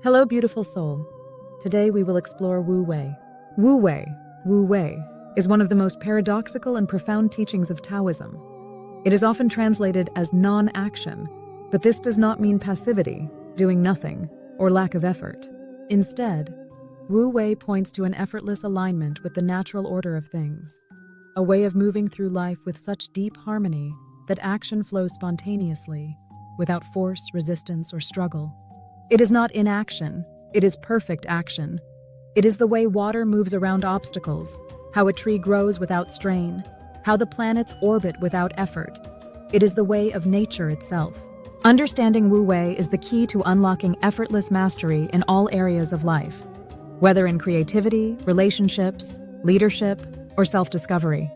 Hello, beautiful soul. Today we will explore Wu Wei. Wu Wei is one of the most paradoxical and profound teachings of Taoism. It is often translated as non-action, but this does not mean passivity, doing nothing, or lack of effort. Instead, Wu Wei points to an effortless alignment with the natural order of things, a way of moving through life with such deep harmony that action flows spontaneously, without force, resistance, or struggle. It is not inaction, it is perfect action. It is the way water moves around obstacles, how a tree grows without strain, how the planets orbit without effort. It is the way of nature itself. Understanding Wu Wei is the key to unlocking effortless mastery in all areas of life, whether in creativity, relationships, leadership, or self-discovery.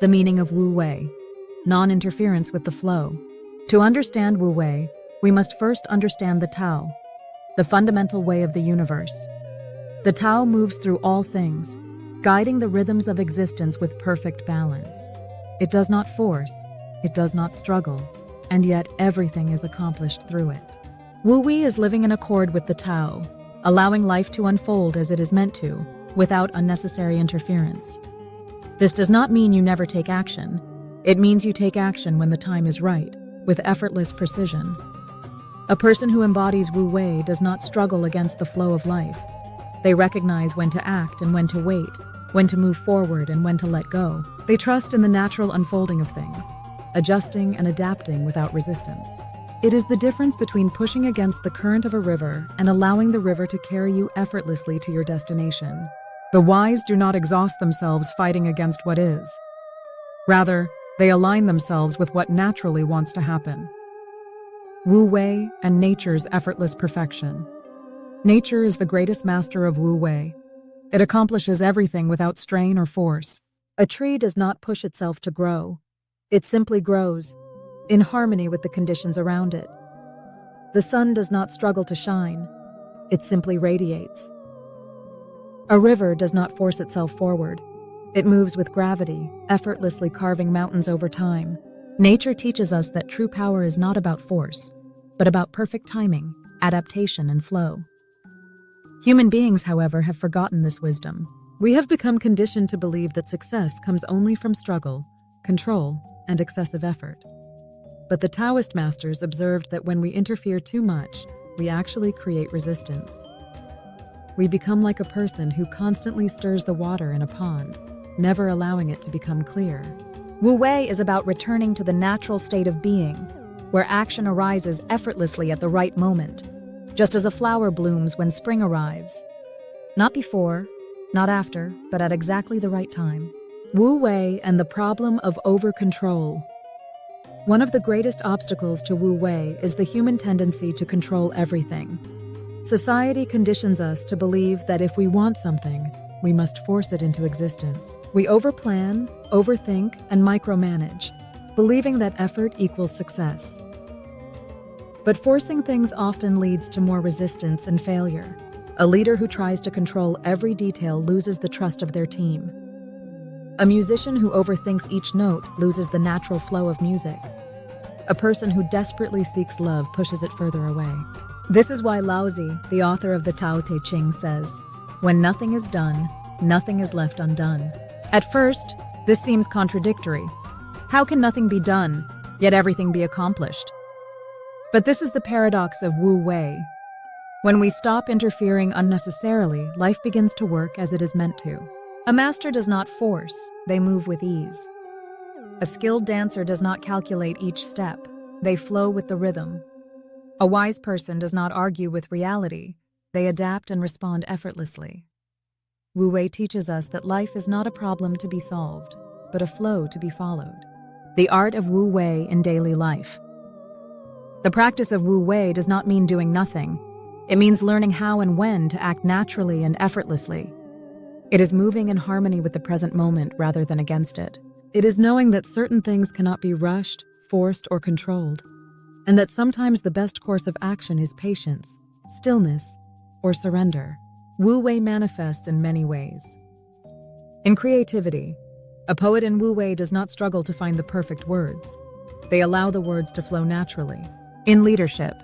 The meaning of Wu Wei: non-interference with the flow. To understand Wu Wei, we must first understand the Tao, the fundamental way of the universe. The Tao moves through all things, guiding the rhythms of existence with perfect balance. It does not force, it does not struggle, and yet everything is accomplished through it. Wu Wei is living in accord with the Tao, allowing life to unfold as it is meant to, without unnecessary interference. This does not mean you never take action. It means you take action when the time is right, with effortless precision. A person who embodies Wu Wei does not struggle against the flow of life. They recognize when to act and when to wait, when to move forward and when to let go. They trust in the natural unfolding of things, adjusting and adapting without resistance. It is the difference between pushing against the current of a river and allowing the river to carry you effortlessly to your destination. The wise do not exhaust themselves fighting against what is. Rather, they align themselves with what naturally wants to happen. Wu Wei and nature's effortless perfection. Nature is the greatest master of Wu Wei. It accomplishes everything without strain or force. A tree does not push itself to grow. It simply grows, in harmony with the conditions around it. The sun does not struggle to shine. It simply radiates. A river does not force itself forward. It moves with gravity, effortlessly carving mountains over time. Nature teaches us that true power is not about force, but about perfect timing, adaptation, and flow. Human beings, however, have forgotten this wisdom. We have become conditioned to believe that success comes only from struggle, control, and excessive effort. But the Taoist masters observed that when we interfere too much, we actually create resistance. We become like a person who constantly stirs the water in a pond, never allowing it to become clear. Wu Wei is about returning to the natural state of being, where action arises effortlessly at the right moment, just as a flower blooms when spring arrives. Not before, not after, but at exactly the right time. Wu Wei and the problem of over-control. One of the greatest obstacles to Wu Wei is the human tendency to control everything. Society conditions us to believe that if we want something, we must force it into existence. We overplan, overthink, and micromanage, believing that effort equals success. But forcing things often leads to more resistance and failure. A leader who tries to control every detail loses the trust of their team. A musician who overthinks each note loses the natural flow of music. A person who desperately seeks love pushes it further away. This is why Laozi, the author of the Tao Te Ching, says, "When nothing is done, nothing is left undone." At first, this seems contradictory. How can nothing be done, yet everything be accomplished? But this is the paradox of Wu Wei. When we stop interfering unnecessarily, life begins to work as it is meant to. A master does not force, they move with ease. A skilled dancer does not calculate each step, they flow with the rhythm. A wise person does not argue with reality, they adapt and respond effortlessly. Wu Wei teaches us that life is not a problem to be solved, but a flow to be followed. The art of Wu Wei in daily life. The practice of Wu Wei does not mean doing nothing. It means learning how and when to act naturally and effortlessly. It is moving in harmony with the present moment rather than against it. It is knowing that certain things cannot be rushed, forced, or controlled, and that sometimes the best course of action is patience, stillness, or surrender. Wu Wei manifests in many ways. In creativity, a poet in Wu Wei does not struggle to find the perfect words. They allow the words to flow naturally. In leadership,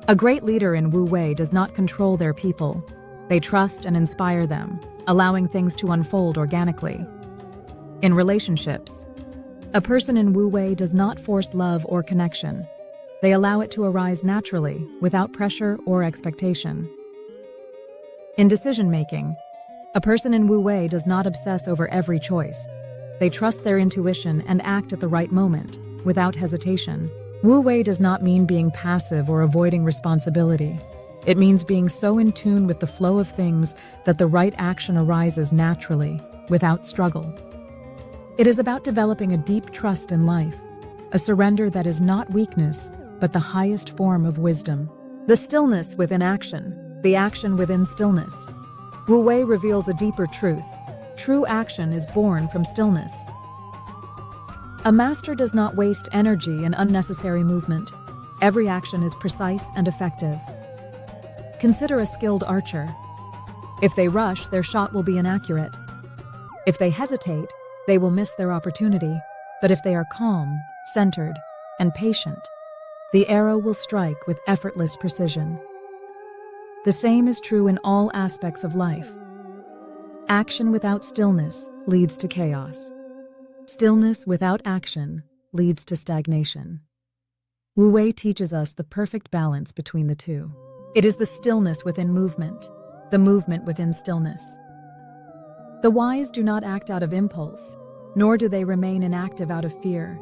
A great leader in Wu Wei does not control their people. They trust and inspire them, allowing things to unfold organically. In relationships, a person in Wu Wei does not force love or connection. They allow it to arise naturally, without pressure or expectation. In decision-making, a person in Wu Wei does not obsess over every choice. They trust their intuition and act at the right moment, without hesitation. Wu Wei does not mean being passive or avoiding responsibility. It means being so in tune with the flow of things that the right action arises naturally, without struggle. It is about developing a deep trust in life, a surrender that is not weakness, but the highest form of wisdom. The stillness within action, the action within stillness. Wu Wei reveals a deeper truth. True action is born from stillness. A master does not waste energy in unnecessary movement. Every action is precise and effective. Consider a skilled archer. If they rush, their shot will be inaccurate. If they hesitate, they will miss their opportunity. But if they are calm, centered, and patient, the arrow will strike with effortless precision. The same is true in all aspects of life. Action without stillness leads to chaos. Stillness without action leads to stagnation. Wu Wei teaches us the perfect balance between the two. It is the stillness within movement, the movement within stillness. The wise do not act out of impulse, nor do they remain inactive out of fear.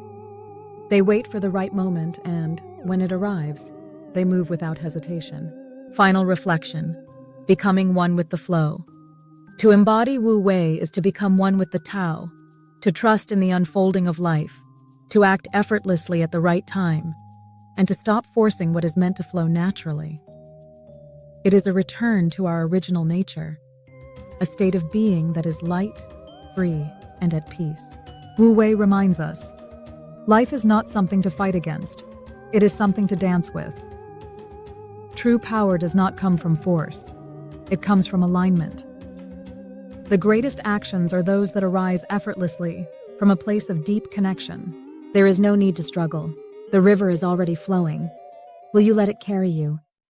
They wait for the right moment and, when it arrives, they move without hesitation. Final reflection: becoming one with the flow. To embody Wu Wei is to become one with the Tao, to trust in the unfolding of life, to act effortlessly at the right time, and to stop forcing what is meant to flow naturally. It is a return to our original nature, a state of being that is light, free, and at peace. Wu Wei reminds us, life is not something to fight against, it is something to dance with. True power does not come from force, it comes from alignment. The greatest actions are those that arise effortlessly, from a place of deep connection. There is no need to struggle. The river is already flowing. Will you let it carry you?